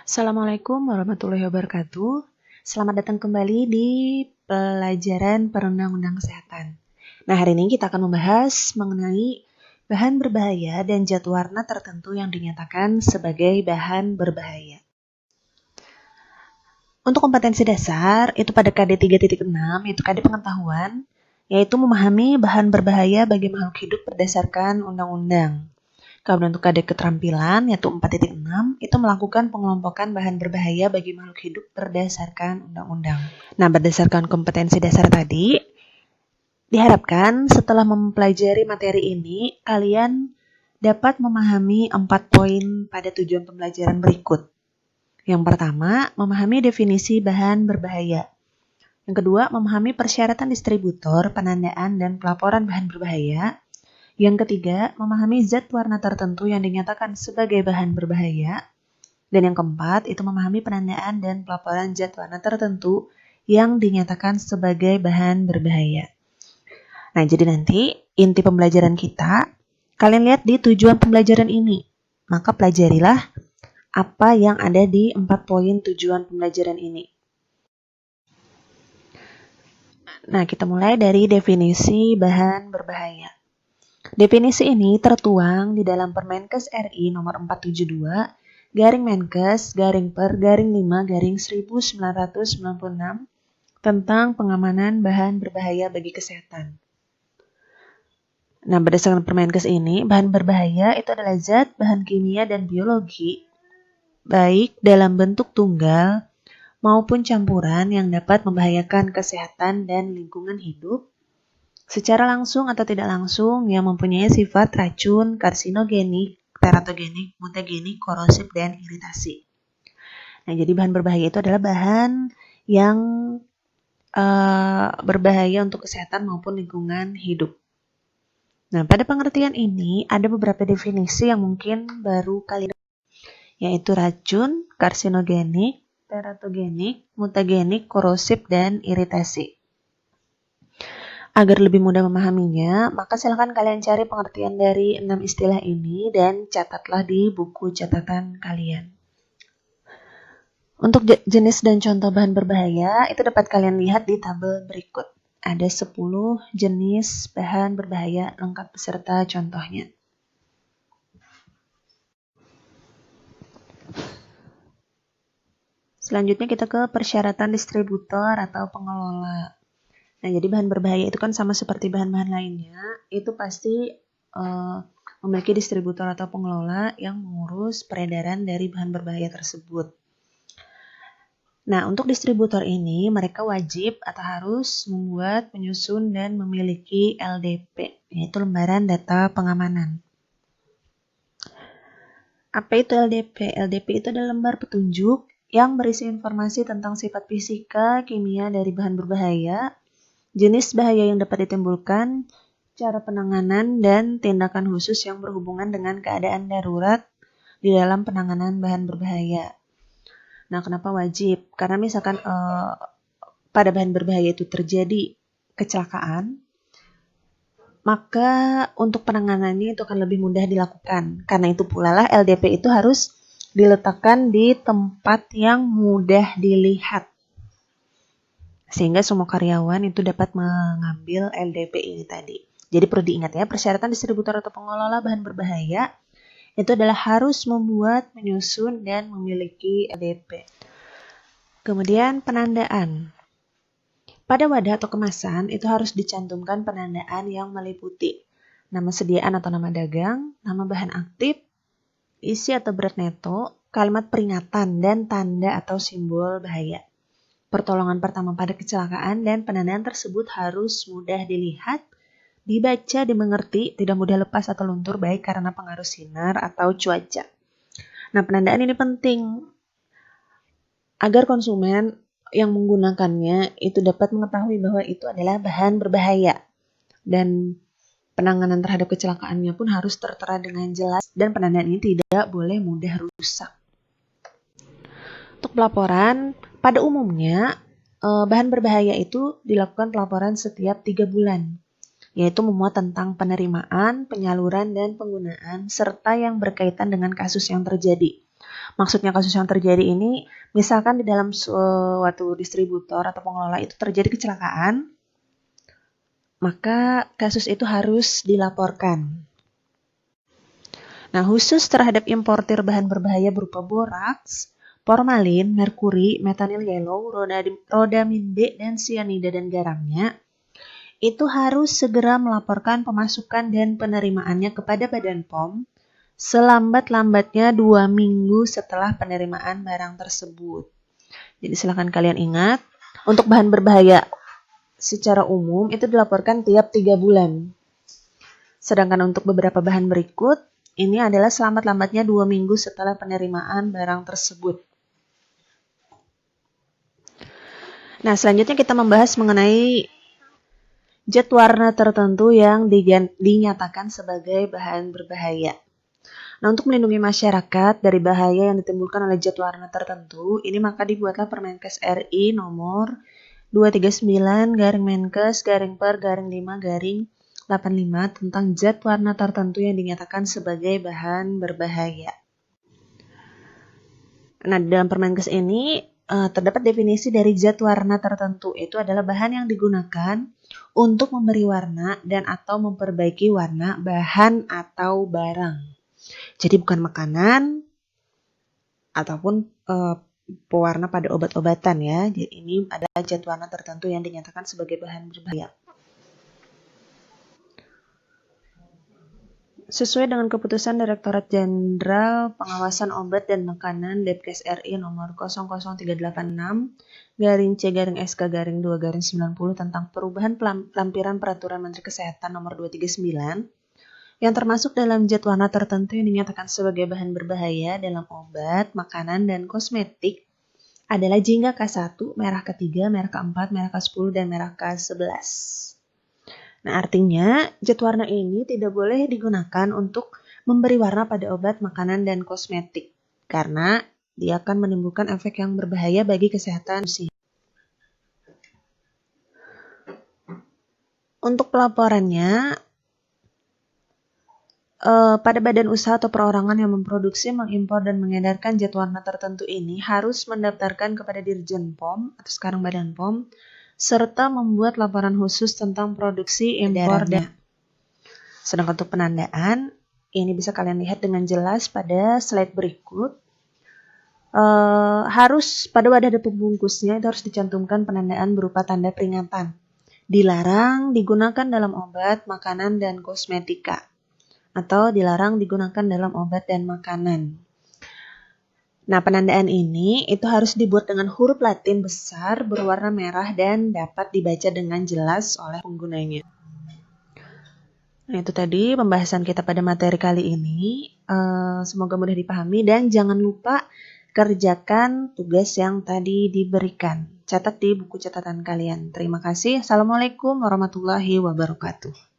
Assalamualaikum warahmatullahi wabarakatuh. Selamat datang kembali di pelajaran perundang-undang kesehatan. Nah, hari ini kita akan membahas mengenai bahan berbahaya dan zat warna tertentu yang dinyatakan sebagai bahan berbahaya. Untuk kompetensi dasar, itu pada KD 3.6, yaitu KD pengetahuan, yaitu memahami bahan berbahaya bagi makhluk hidup berdasarkan undang-undang. Kemudian untuk KD keterampilan, yaitu 4.6, itu melakukan pengelompokan bahan berbahaya bagi makhluk hidup berdasarkan undang-undang. Nah, berdasarkan kompetensi dasar tadi, diharapkan setelah mempelajari materi ini, kalian dapat memahami 4 poin pada tujuan pembelajaran berikut. Yang pertama, memahami definisi bahan berbahaya. Yang kedua, memahami persyaratan distributor, penandaan, dan pelaporan bahan berbahaya. Yang ketiga, memahami zat warna tertentu yang dinyatakan sebagai bahan berbahaya. Dan yang keempat, itu memahami penandaan dan pelaporan zat warna tertentu yang dinyatakan sebagai bahan berbahaya. Nah, jadi nanti inti pembelajaran kita, kalian lihat di tujuan pembelajaran ini. Maka pelajarilah apa yang ada di 4 poin tujuan pembelajaran ini. Nah, kita mulai dari definisi bahan berbahaya. Definisi ini tertuang di dalam Permenkes RI nomor 472 garing Menkes garing per garing 5 garing 1996 tentang pengamanan bahan berbahaya bagi kesehatan. Nah, berdasarkan Permenkes ini, bahan berbahaya itu adalah zat, bahan kimia, dan biologi baik dalam bentuk tunggal maupun campuran yang dapat membahayakan kesehatan dan lingkungan hidup secara langsung atau tidak langsung yang mempunyai sifat racun, karsinogenik, teratogenik, mutagenik, korosif, dan iritasi. Nah, jadi bahan berbahaya itu adalah bahan yang berbahaya untuk kesehatan maupun lingkungan hidup. Nah, pada pengertian ini ada beberapa definisi yang mungkin baru kalian, yaitu racun, karsinogenik, teratogenik, mutagenik, korosif, dan iritasi. Agar lebih mudah memahaminya, maka silakan kalian cari pengertian dari 6 istilah ini dan catatlah di buku catatan kalian. Untuk jenis dan contoh bahan berbahaya, itu dapat kalian lihat di tabel berikut. Ada 10 jenis bahan berbahaya lengkap beserta contohnya. Selanjutnya kita ke persyaratan distributor atau pengelola. Nah, jadi bahan berbahaya itu kan sama seperti bahan-bahan lainnya, itu pasti memiliki distributor atau pengelola yang mengurus peredaran dari bahan berbahaya tersebut. Nah, untuk distributor ini, mereka wajib atau harus membuat, menyusun, dan memiliki LDP, yaitu lembaran data pengamanan. Apa itu LDP? LDP itu adalah lembar petunjuk yang berisi informasi tentang sifat fisika, kimia dari bahan berbahaya, jenis bahaya yang dapat ditimbulkan, cara penanganan, dan tindakan khusus yang berhubungan dengan keadaan darurat di dalam penanganan bahan berbahaya. Nah, kenapa wajib? Karena misalkan pada bahan berbahaya itu terjadi kecelakaan, maka untuk penanganannya itu akan lebih mudah dilakukan. Karena itu pula lah LDP itu harus diletakkan di tempat yang mudah dilihat, sehingga semua karyawan itu dapat mengambil LDP ini tadi. Jadi perlu diingat ya, persyaratan distributor atau pengelola bahan berbahaya itu adalah harus membuat, menyusun, dan memiliki LDP. Kemudian penandaan. Pada wadah atau kemasan itu harus dicantumkan penandaan yang meliputi nama sediaan atau nama dagang, nama bahan aktif, isi atau berat neto, kalimat peringatan, dan tanda atau simbol bahaya. Pertolongan pertama pada kecelakaan dan penandaan tersebut harus mudah dilihat, dibaca, dimengerti, tidak mudah lepas atau luntur baik karena pengaruh sinar atau cuaca. Nah, penandaan ini penting agar konsumen yang menggunakannya itu dapat mengetahui bahwa itu adalah bahan berbahaya. Dan penanganan terhadap kecelakaannya pun harus tertera dengan jelas dan penandaan ini tidak boleh mudah rusak. Untuk pelaporan, pada umumnya, bahan berbahaya itu dilakukan pelaporan setiap 3 bulan, yaitu memuat tentang penerimaan, penyaluran, dan penggunaan, serta yang berkaitan dengan kasus yang terjadi. Maksudnya kasus yang terjadi ini, misalkan di dalam suatu distributor atau pengelola itu terjadi kecelakaan, maka kasus itu harus dilaporkan. Nah, khusus terhadap importir bahan berbahaya berupa boraks, formalin, merkuri, metanil yellow, rodamin B, dan sianida dan garamnya, itu harus segera melaporkan pemasukan dan penerimaannya kepada Badan POM selambat-lambatnya 2 minggu setelah penerimaan barang tersebut. Jadi silakan kalian ingat, untuk bahan berbahaya secara umum itu dilaporkan tiap 3 bulan. Sedangkan untuk beberapa bahan berikut, ini adalah selambat-lambatnya 2 minggu setelah penerimaan barang tersebut. Nah, selanjutnya kita membahas mengenai zat warna tertentu yang dinyatakan sebagai bahan berbahaya. Nah, untuk melindungi masyarakat dari bahaya yang ditimbulkan oleh zat warna tertentu, ini maka dibuatlah Permenkes RI nomor 239-Menkes/Per/5/85 tentang zat warna tertentu yang dinyatakan sebagai bahan berbahaya. Nah, di dalam Permenkes ini terdapat definisi dari zat warna tertentu, itu adalah bahan yang digunakan untuk memberi warna dan atau memperbaiki warna bahan atau barang. Jadi bukan makanan ataupun pewarna pada obat-obatan ya. Jadi ini adalah zat warna tertentu yang dinyatakan sebagai bahan berbahaya. Sesuai dengan keputusan Direktorat Jenderal Pengawasan Obat dan Makanan Depkes RI nomor 00386-C-SK-2-90 tentang perubahan lampiran Peraturan Menteri Kesehatan nomor 239 yang termasuk dalam zat warna tertentu yang dinyatakan sebagai bahan berbahaya dalam obat, makanan, dan kosmetik adalah jingga K1, merah K3, merah K4, merah K10, dan merah K11. Nah, artinya zat warna ini tidak boleh digunakan untuk memberi warna pada obat, makanan, dan kosmetik karena dia akan menimbulkan efek yang berbahaya bagi kesehatan manusia. Untuk pelaporannya, pada badan usaha atau perorangan yang memproduksi, mengimpor, dan mengedarkan zat warna tertentu ini harus mendaftarkan kepada Dirjen POM atau sekarang Badan POM serta membuat laporan khusus tentang produksi, impor, dan sedangkan untuk penandaan ini bisa kalian lihat dengan jelas pada slide berikut. Harus pada wadah pembungkusnya itu harus dicantumkan penandaan berupa tanda peringatan dilarang digunakan dalam obat, makanan, dan kosmetika atau dilarang digunakan dalam obat dan makanan. Nah, penandaan ini itu harus dibuat dengan huruf Latin besar berwarna merah dan dapat dibaca dengan jelas oleh penggunanya. Nah, itu tadi pembahasan kita pada materi kali ini. Semoga mudah dipahami dan jangan lupa kerjakan tugas yang tadi diberikan. Catat di buku catatan kalian. Terima kasih. Assalamualaikum warahmatullahi wabarakatuh.